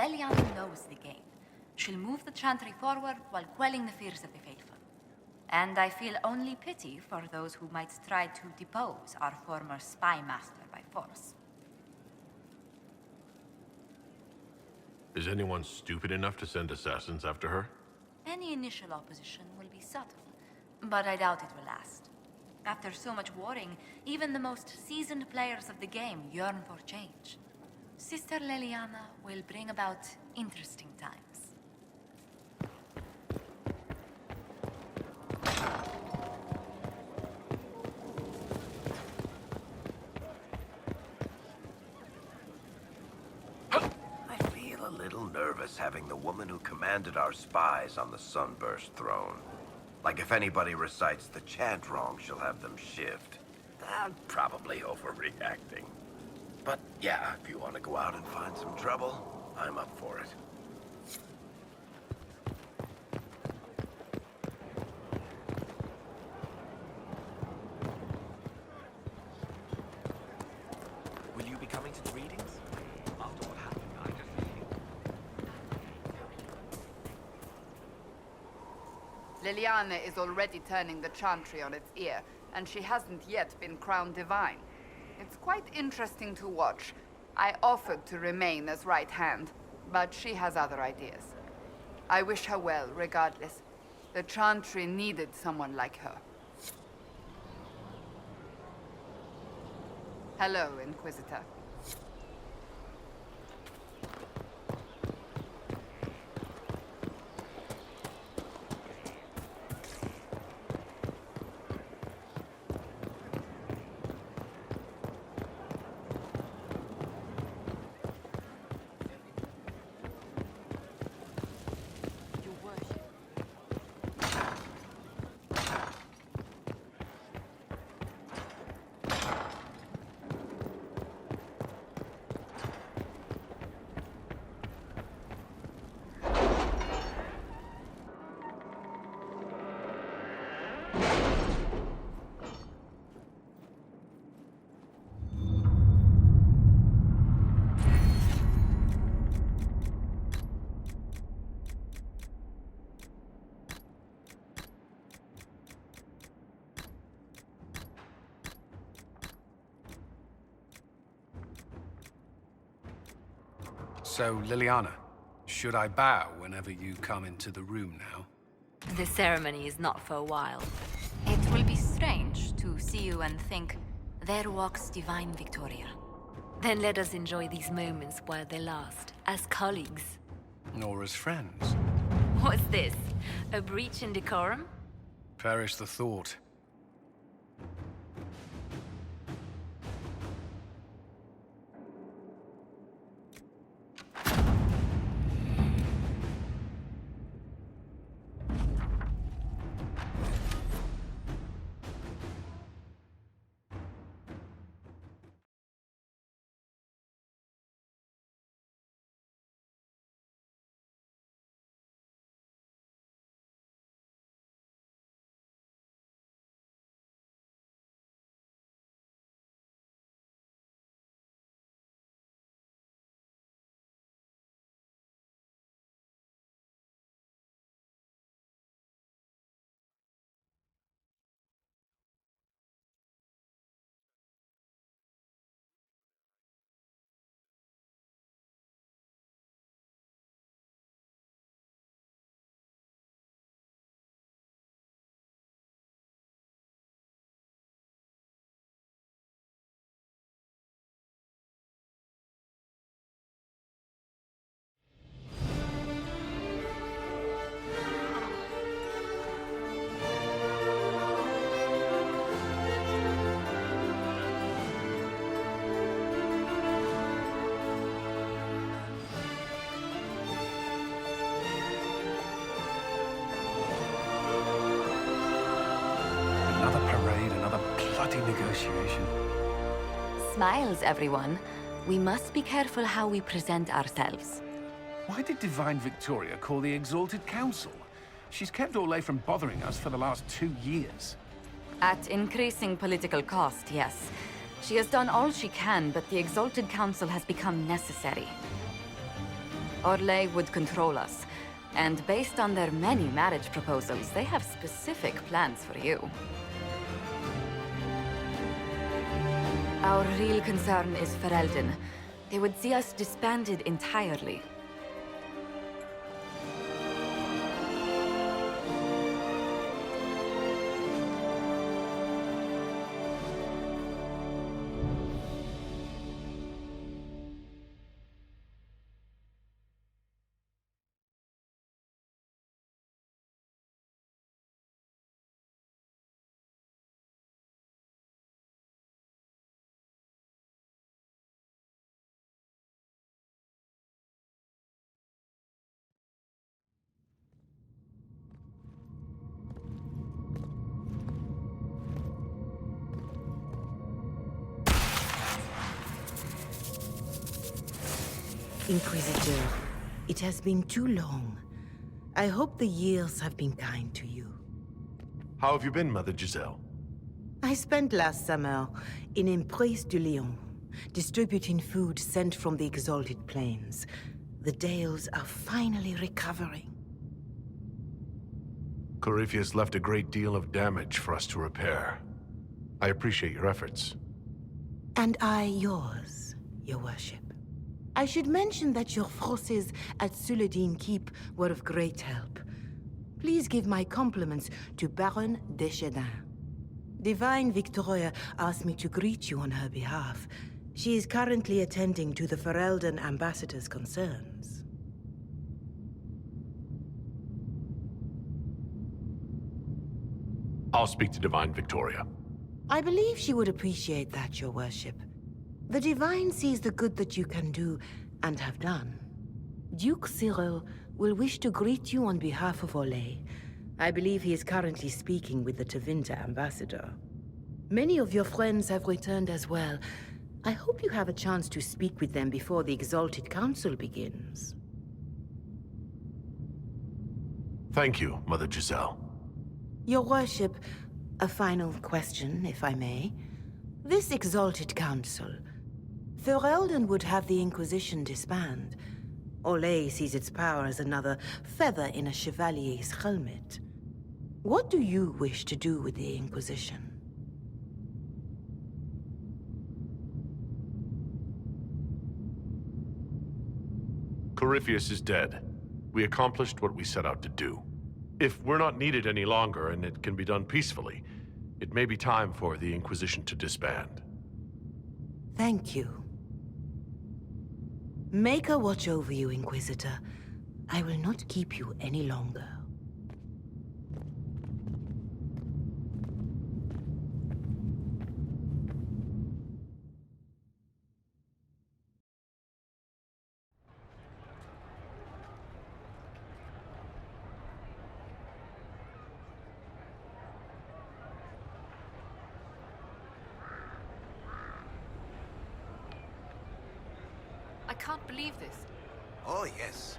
Leliana knows the game. She'll move the Chantry forward while quelling the fears of the faithful. And I feel only pity for those who might try to depose our former spy master by force. Is anyone stupid enough to send assassins after her? Any initial opposition will be subtle, but I doubt it will last. After so much warring, even the most seasoned players of the game yearn for change. Sister Leliana will bring about interesting times. I feel a little nervous having the woman who commanded our spies on the Sunburst throne. Like if anybody recites the chant wrong, she'll have them shift. I'm probably overreacting. But yeah, if you want to go out and find some trouble, I'm up for it. Will you be coming to the readings? After what happened, I just really... Leliana is already turning the Chantry on its ear, and she hasn't yet been crowned divine. It's quite interesting to watch. I offered to remain as right hand, but she has other ideas. I wish her well, regardless. The Chantry needed someone like her. Hello, Inquisitor. So, Liliana, should I bow whenever you come into the room now? The ceremony is not for a while. It will be strange to see you and think, there walks divine Victoria. Then let us enjoy these moments while they last, as colleagues. Nor as friends. What's this? A breach in decorum? Perish the thought. Negotiation. Smiles, everyone. We must be careful how we present ourselves. Why did Divine Victoria call the Exalted Council? She's kept Orlais from bothering us for the last 2 years. At increasing political cost, yes. She has done all she can, but the Exalted Council has become necessary. Orlais would control us. And based on their many marriage proposals, they have specific plans for you. Our real concern is Ferelden. They would see us disbanded entirely. Inquisitor, it has been too long. I hope the years have been kind to you. How have you been, Mother Giselle? I spent last summer in Emprise de Lyon, distributing food sent from the Exalted Plains. The Dales are finally recovering. Corypheus left a great deal of damage for us to repair. I appreciate your efforts. And I yours, your worship. I should mention that your forces at Suladin Keep were of great help. Please give my compliments to Baron Deschedin. Divine Victoria asked me to greet you on her behalf. She is currently attending to the Ferelden ambassador's concerns. I'll speak to Divine Victoria. I believe she would appreciate that, your worship. The Divine sees the good that you can do, and have done. Duke Cyril will wish to greet you on behalf of Orlais. I believe he is currently speaking with the Tevinter ambassador. Many of your friends have returned as well. I hope you have a chance to speak with them before the Exalted Council begins. Thank you, Mother Giselle. Your worship, a final question, if I may. This Exalted Council, Ferelden would have the Inquisition disband. Orlais sees its power as another feather in a chevalier's helmet. What do you wish to do with the Inquisition? Corypheus is dead. We accomplished what we set out to do. If we're not needed any longer and it can be done peacefully, it may be time for the Inquisition to disband. Thank you. Maker watch over you, Inquisitor. I will not keep you any longer. I can't believe this. Oh, yes.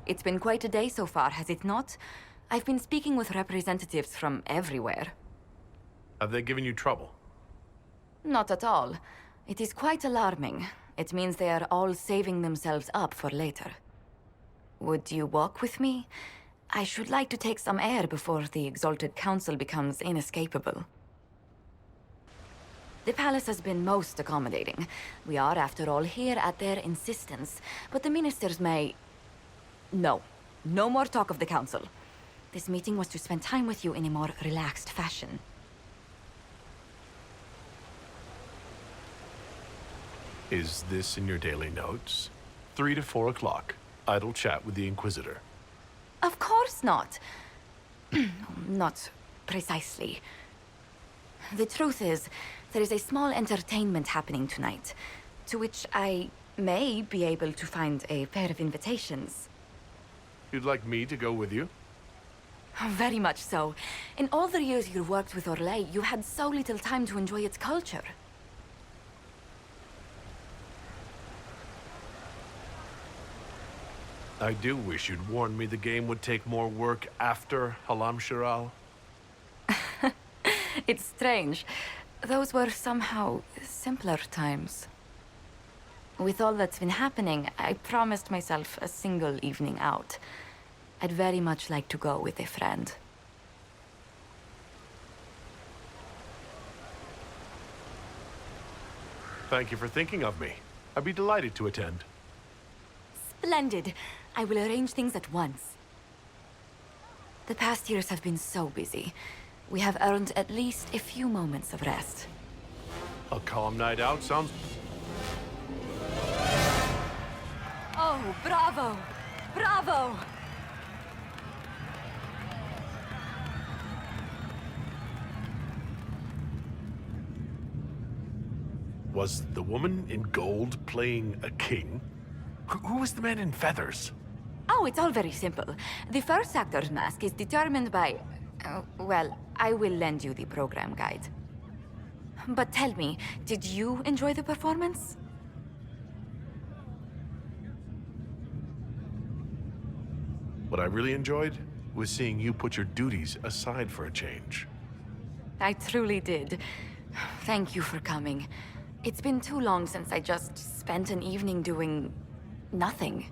It's been quite a day so far, has it not? I've been speaking with representatives from everywhere. Have they given you trouble? Not at all. It is quite alarming. It means they are all saving themselves up for later. Would you walk with me? I should like to take some air before the Exalted Council becomes inescapable. The palace has been most accommodating. We are, after all, here at their insistence, but the ministers may... No. No more talk of the council. This meeting was to spend time with you in a more relaxed fashion. Is this in your daily notes? 3 to 4 o'clock. Idle chat with the Inquisitor. Of course not. Not precisely. The truth is, there is a small entertainment happening tonight, to which I may be able to find a pair of invitations. You'd like me to go with you? Very much so. In all the years you worked with Orlais, you had so little time to enjoy its culture. I do wish you'd warned me the game would take more work after Halam Shiral. It's strange. Those were somehow simpler times. With all that's been happening, I promised myself a single evening out. I'd very much like to go with a friend. Thank you for thinking of me. I'd be delighted to attend. Splendid. I will arrange things at once. The past years have been so busy. We have earned at least a few moments of rest. A calm night out sounds... Oh, bravo! Bravo! Was the woman in gold playing a king? Who was the man in feathers? Oh, it's all very simple. The first actor's mask is determined by... well, I will lend you the program guide. But tell me, did you enjoy the performance? What I really enjoyed was seeing you put your duties aside for a change. I truly did. Thank you for coming. It's been too long since I just spent an evening doing... nothing.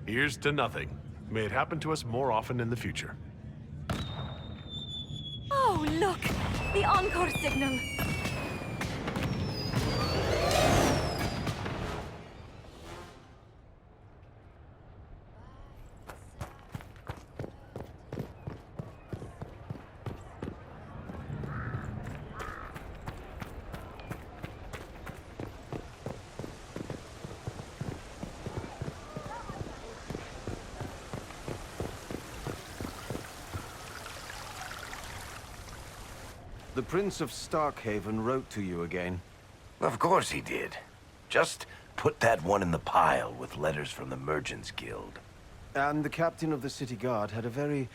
Here's to nothing. May it happen to us more often in the future. Oh, look! The encore signal! The Prince of Starkhaven wrote to you again. Of course he did. Just put that one in the pile with letters from the Merchants Guild. And the captain of the city guard had a very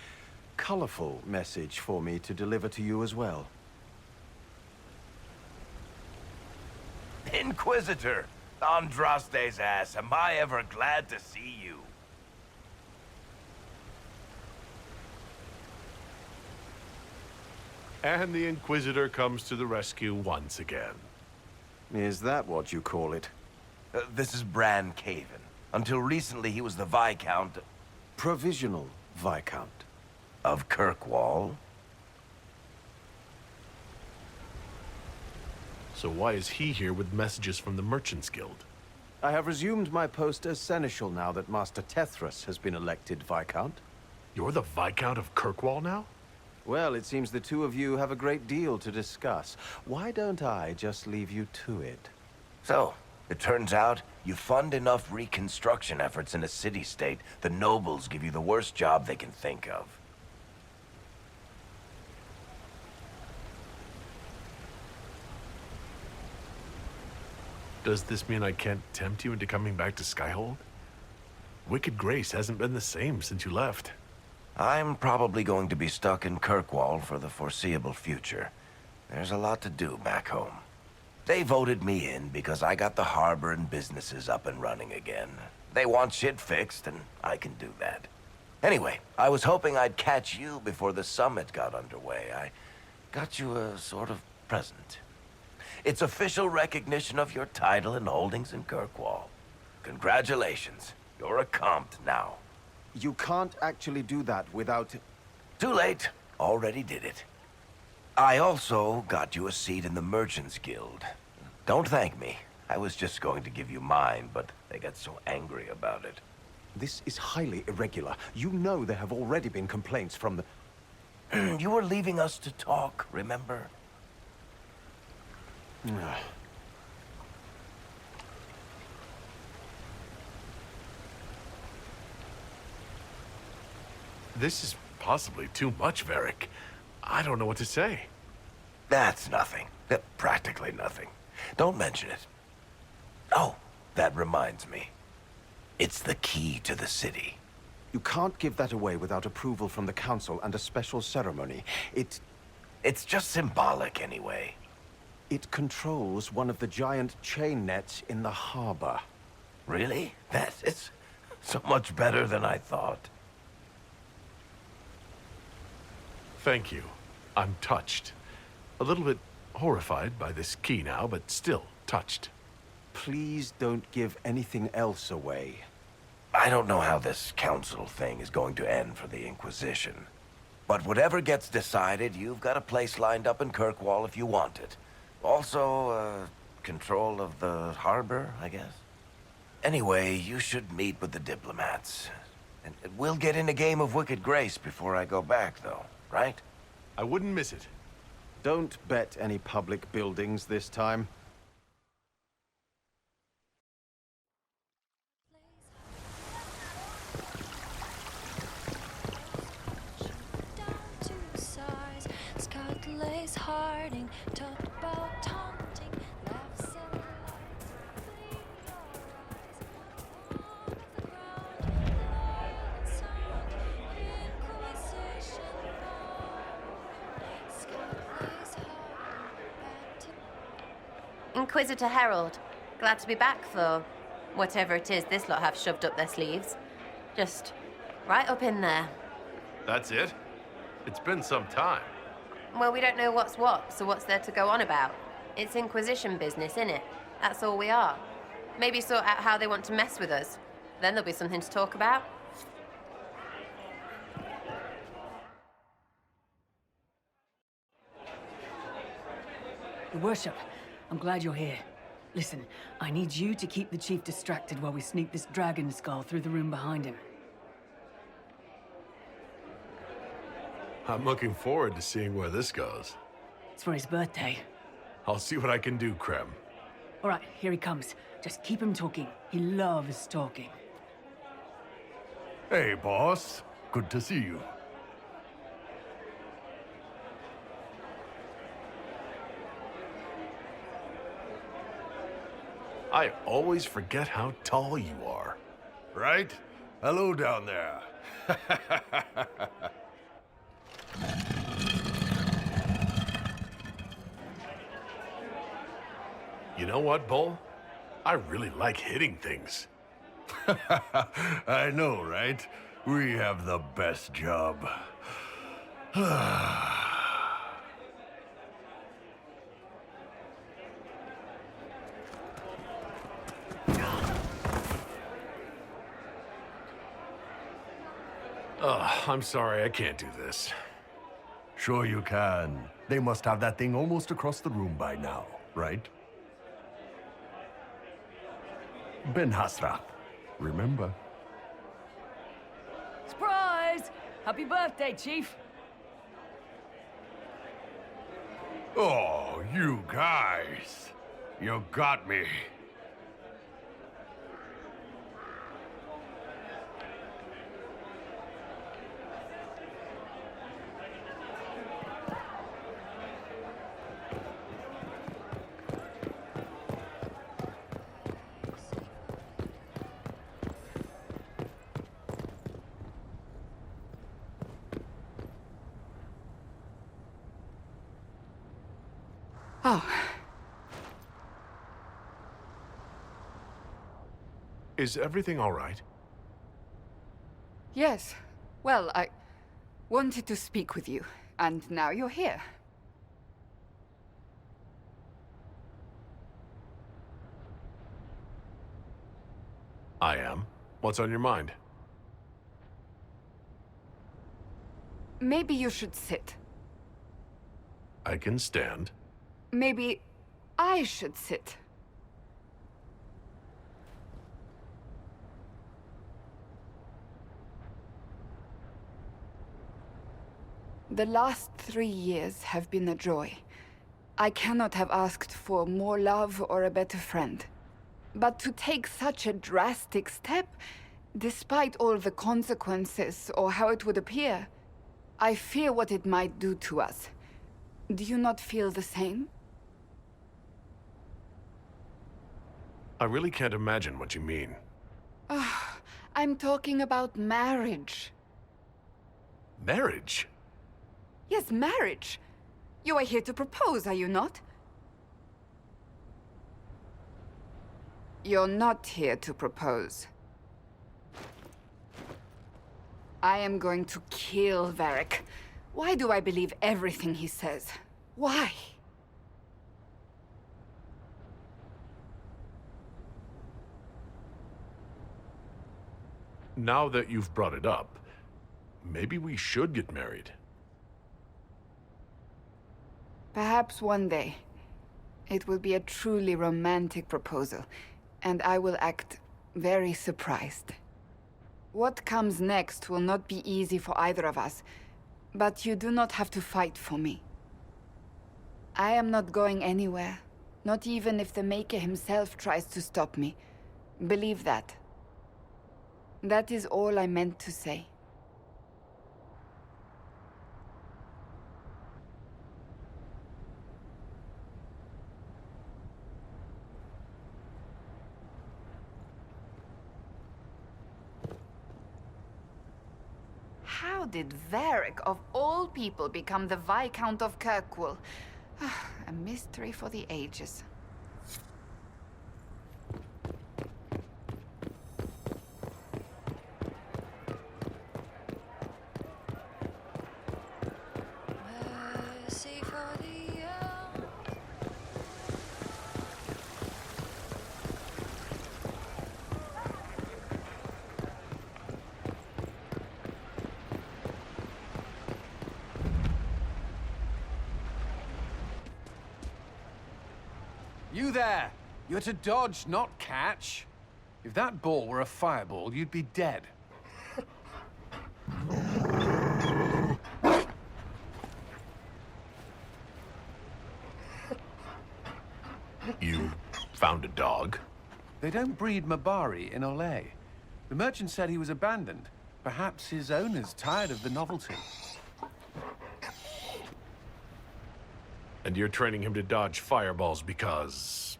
colorful message for me to deliver to you as well. Inquisitor! Andraste's ass, am I ever glad to see you. And the Inquisitor comes to the rescue once again. Is that what you call it? This is Bran Caven. Until recently, he was the Viscount Provisional Viscount. of Kirkwall. So why is he here with messages from the Merchants Guild? I have resumed my post as Seneschal now that Master Tethras has been elected Viscount. You're the Viscount of Kirkwall now? Well, it seems the two of you have a great deal to discuss. Why don't I just leave you to it? So, it turns out you fund enough reconstruction efforts in a city-state, the nobles give you the worst job they can think of. Does this mean I can't tempt you into coming back to Skyhold? Wicked Grace hasn't been the same since you left. I'm probably going to be stuck in Kirkwall for the foreseeable future. There's a lot to do back home. They voted me in because I got the harbor and businesses up and running again. They want shit fixed, and I can do that. Anyway, I was hoping I'd catch you before the summit got underway. I got you a sort of present. It's official recognition of your title and holdings in Kirkwall. Congratulations. You're a compt now. You can't actually do that without... Too late. Already did it. I also got you a seat in the Merchants Guild. Don't thank me. I was just going to give you mine, but they got so angry about it. This is highly irregular. You know there have already been complaints from the... You were leaving us to talk, remember? This is possibly too much, Varric. I don't know what to say. That's nothing. Practically nothing. Don't mention it. Oh, that reminds me. It's the key to the city. You can't give that away without approval from the council and a special ceremony. It's just symbolic anyway. It controls one of the giant chain nets in the harbor. Really? That is So much better than I thought. Thank you. I'm touched. A little bit horrified by this key now, but still touched. Please don't give anything else away. I don't know how this council thing is going to end for the Inquisition. But whatever gets decided, you've got a place lined up in Kirkwall if you want it. Also, control of the harbor, I guess. Anyway, you should meet with the diplomats. And we'll get in a game of Wicked Grace before I go back, though, right? I wouldn't miss it. Don't bet any public buildings this time. Inquisitor Herald. Glad to be back for whatever it is this lot have shoved up their sleeves. Just right up in there. That's it? It's been some time. Well, we don't know what's what, so what's there to go on about? It's Inquisition business, innit? That's all we are. Maybe sort out how they want to mess with us. Then there'll be something to talk about. Your Worship, I'm glad you're here. Listen, I need you to keep the Chief distracted while we sneak this dragon skull through the room behind him. I'm looking forward to seeing where this goes. It's for his birthday. I'll see what I can do, Krem. All right, here he comes. Just keep him talking. He loves talking. Hey, boss. Good to see you. I always forget how tall you are. Right? Hello down there. You know what, Bull? I really like hitting things. I know, right? We have the best job. I'm sorry, I can't do this. Sure you can. They must have that thing almost across the room by now, right? Ben Hasrath, remember? Surprise! Happy birthday, Chief! Oh, you guys. You got me. Oh, Is everything all right? yes. Well, I wanted to speak with you, and now you're here. I am. What's on your mind? Maybe you should sit. I can stand. Maybe I should sit. The last 3 years have been a joy. I cannot have asked for more love or a better friend. But to take such a drastic step, despite all the consequences or how it would appear, I fear what it might do to us. Do you not feel the same? I really can't imagine what you mean. I'm talking about marriage. Marriage? Yes, marriage. You are here to propose, are you not? You're not here to propose. I am going to kill Varric. Why do I believe everything he says? Why? Now that you've brought it up, maybe we should get married. Perhaps one day. It will be a truly romantic proposal, and I will act very surprised. What comes next will not be easy for either of us, but you do not have to fight for me. I am not going anywhere, not even if the Maker himself tries to stop me. Believe that. That is all I meant to say. How did Varric, of all people, become the Viscount of Kirkwall? A mystery for the ages. You there! You're to dodge, not catch. If that ball were a fireball, you'd be dead. You found a dog? They don't breed Mabari in Olay. The merchant said he was abandoned. Perhaps his owner's tired of the novelty. And you're training him to dodge fireballs because...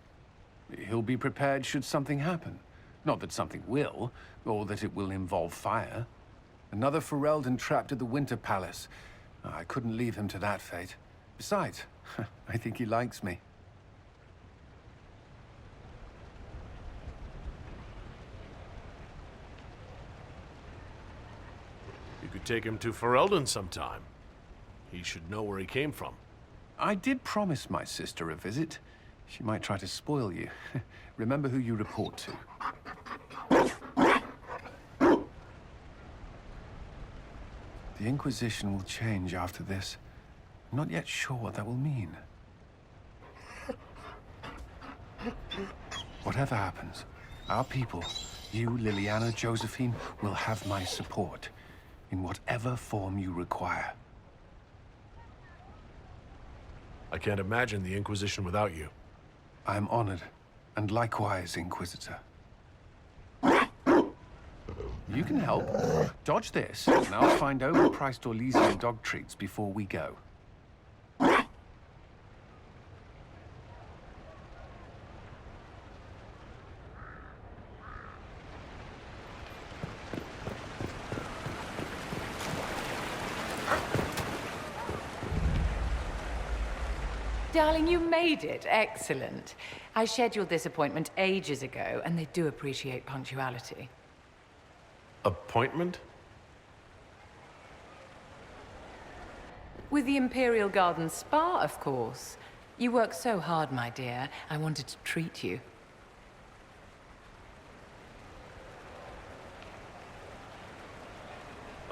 He'll be prepared should something happen. Not that something will, or that it will involve fire. Another Ferelden trapped at the Winter Palace. I couldn't leave him to that fate. Besides, I think he likes me. You could take him to Ferelden sometime. He should know where he came from. I did promise my sister a visit. She might try to spoil you. Remember who you report to. The Inquisition will change after this. I'm not yet sure what that will mean. Whatever happens, our people, you, Liliana, Josephine, will have my support in whatever form you require. I can't imagine the Inquisition without you. I am honored, and likewise, Inquisitor. You can help. Dodge this, and I'll find overpriced Orlesian dog treats before we go. Darling, you made it. Excellent. I scheduled this appointment ages ago, and they do appreciate punctuality. Appointment? With the Imperial Garden Spa, of course. You work so hard, my dear. I wanted to treat you.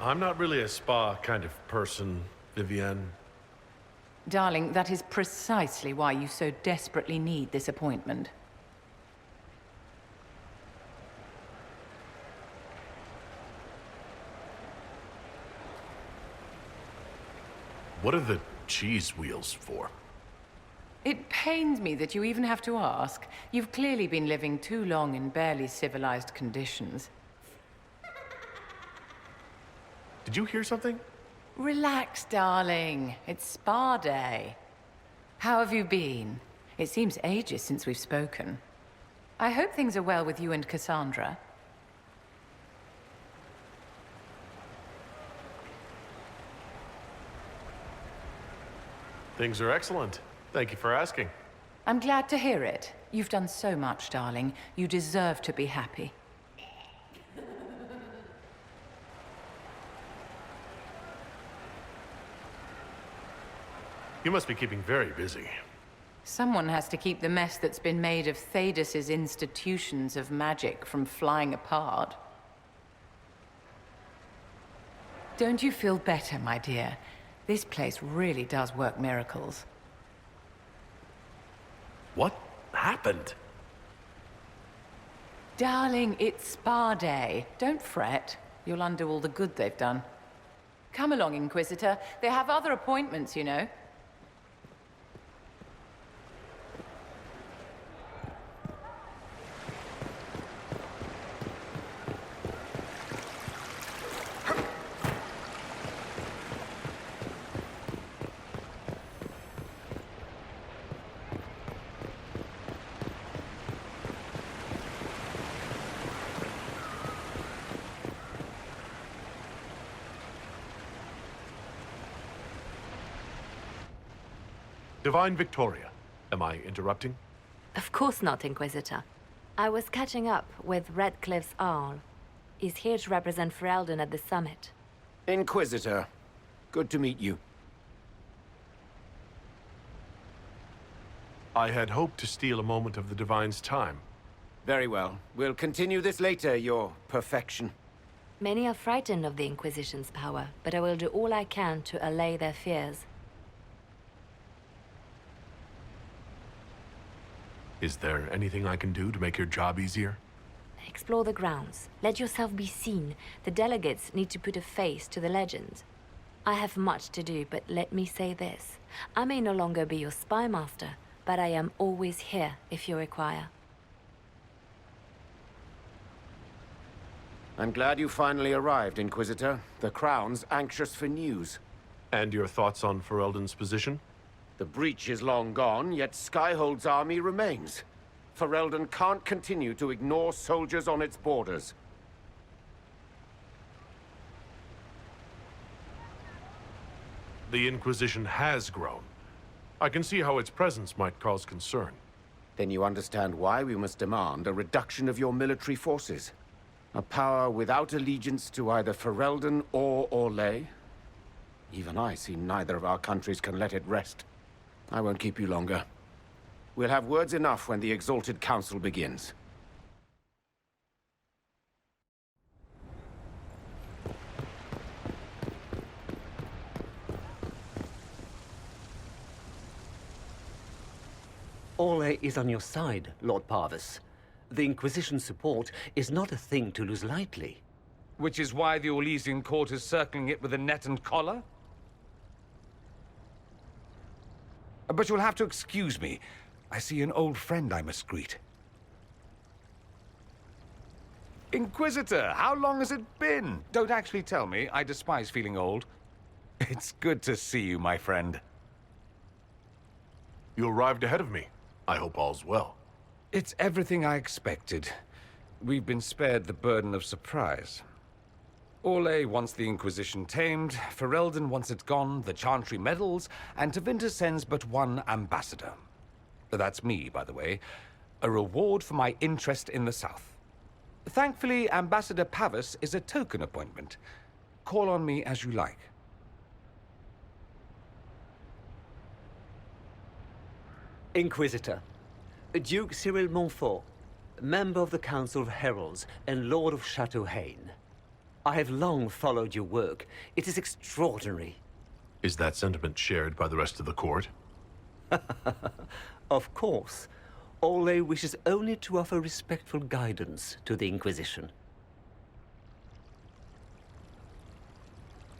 I'm not really a spa kind of person, Vivienne. Darling, that is precisely why you so desperately need this appointment. What are the cheese wheels for? It pains me that you even have to ask. You've clearly been living too long in barely civilized conditions. Did you hear something? Relax, darling. It's spa day. How have you been? It seems ages since we've spoken. I hope things are well with you and Cassandra. Things are excellent. Thank you for asking. I'm glad to hear it. You've done so much, darling. You deserve to be happy. You must be keeping very busy. Someone has to keep the mess that's been made of Thaddeus's institutions of magic from flying apart. Don't you feel better, my dear? This place really does work miracles. What happened? Darling, it's spa day. Don't fret. You'll undo all the good they've done. Come along, Inquisitor. They have other appointments, you know. Divine Victoria, am I interrupting? Of course not, Inquisitor. I was catching up with Redcliffe's Arl. He's here to represent Ferelden at the summit. Inquisitor, good to meet you. I had hoped to steal a moment of the Divine's time. Very well. We'll continue this later, your perfection. Many are frightened of the Inquisition's power, but I will do all I can to allay their fears. Is there anything I can do to make your job easier? Explore the grounds. Let yourself be seen. The delegates need to put a face to the legend. I have much to do, but let me say this. I may no longer be your spy master, but I am always here if you require. I'm glad you finally arrived, Inquisitor. The Crown's anxious for news. And your thoughts on Ferelden's position? The breach is long gone, yet Skyhold's army remains. Ferelden can't continue to ignore soldiers on its borders. The Inquisition has grown. I can see how its presence might cause concern. Then you understand why we must demand a reduction of your military forces. A power without allegiance to either Ferelden or Orlais? Even I see neither of our countries can let it rest. I won't keep you longer. We'll have words enough when the Exalted Council begins. Orlais is on your side, Lord Parvis. The Inquisition's support is not a thing to lose lightly. Which is why the Orlesian court is circling it with a net and collar? But you'll have to excuse me. I see an old friend I must greet. Inquisitor, how long has it been? Don't actually tell me. I despise feeling old. It's good to see you, my friend. You arrived ahead of me. I hope all's well. It's everything I expected. We've been spared the burden of surprise. Orlais wants the Inquisition tamed, Ferelden wants it gone, the Chantry meddles, and Tevinter sends but one ambassador. That's me, by the way. A reward for my interest in the South. Thankfully, Ambassador Pavis is a token appointment. Call on me as you like. Inquisitor, Duke Cyril Montfort, member of the Council of Heralds and Lord of Chateau Haine. I have long followed your work. It is extraordinary. Is that sentiment shared by the rest of the court? Of course. Orlais wishes only to offer respectful guidance to the Inquisition.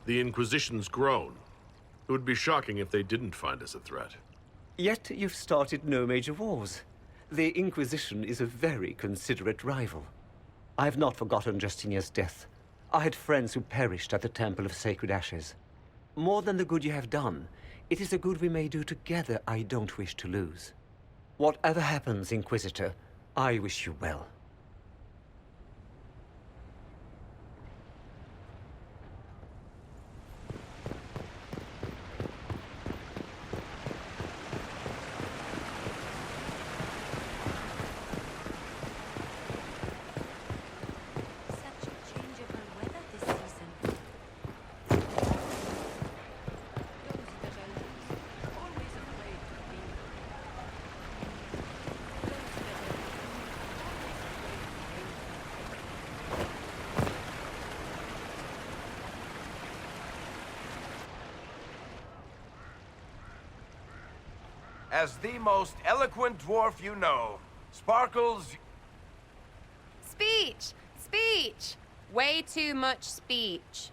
The Inquisition's grown. It would be shocking if they didn't find us a threat. Yet you've started no major wars. The Inquisition is a very considerate rival. I have not forgotten Justinia's death. I had friends who perished at the Temple of Sacred Ashes. More than the good you have done, it is a good we may do together I don't wish to lose. Whatever happens, Inquisitor, I wish you well. as the most eloquent dwarf you know. Sparkles... Speech! Speech! Way too much speech.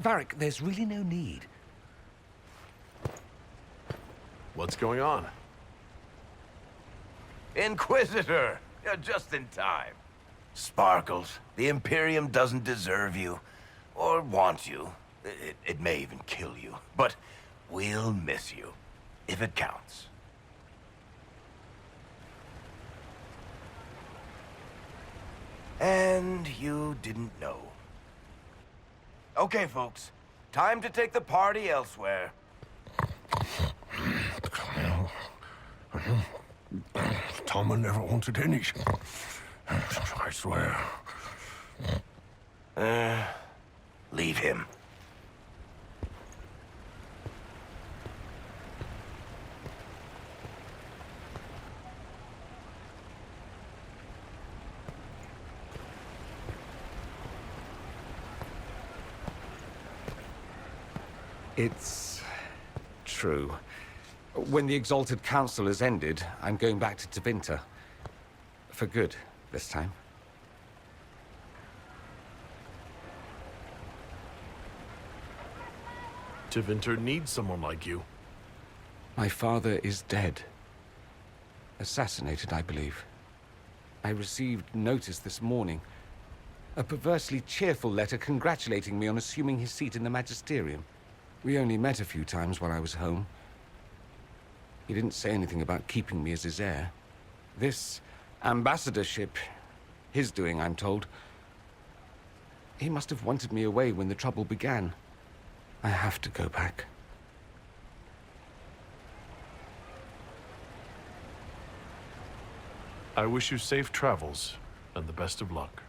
Varric, there's really no need. What's going on? Inquisitor! You're just in time. Sparkles, the Imperium doesn't deserve you. Or want you. It may even kill you. But we'll miss you. If it counts. And you didn't know. Okay, folks. Time to take the party elsewhere. Tama never wanted any. I swear. Leave him. It's true. When the Exalted Council has ended, I'm going back to Tevinter. For good, this time. Tevinter needs someone like you. My father is dead. Assassinated, I believe. I received notice this morning. A perversely cheerful letter congratulating me on assuming his seat in the Magisterium. We only met a few times while I was home. He didn't say anything about keeping me as his heir. This ambassadorship, his doing, I'm told. He must have wanted me away when the trouble began. I have to go back. I wish you safe travels, and the best of luck.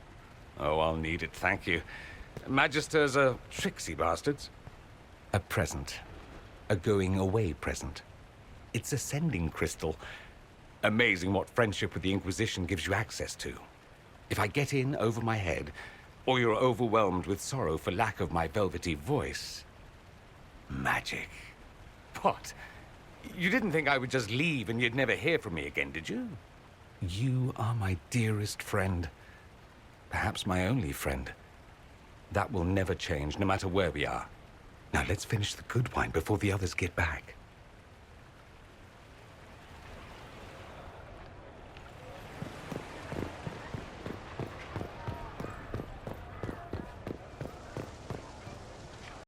Oh, I'll need it, thank you. Magisters are tricksy bastards. A present. A going-away present. It's a sending crystal. Amazing what friendship with the Inquisition gives you access to. If I get in over my head, or you're overwhelmed with sorrow for lack of my velvety voice... magic. What? You didn't think I would just leave and you'd never hear from me again, did you? You are my dearest friend. Perhaps my only friend. That will never change, no matter where we are. Now let's finish the good wine before the others get back.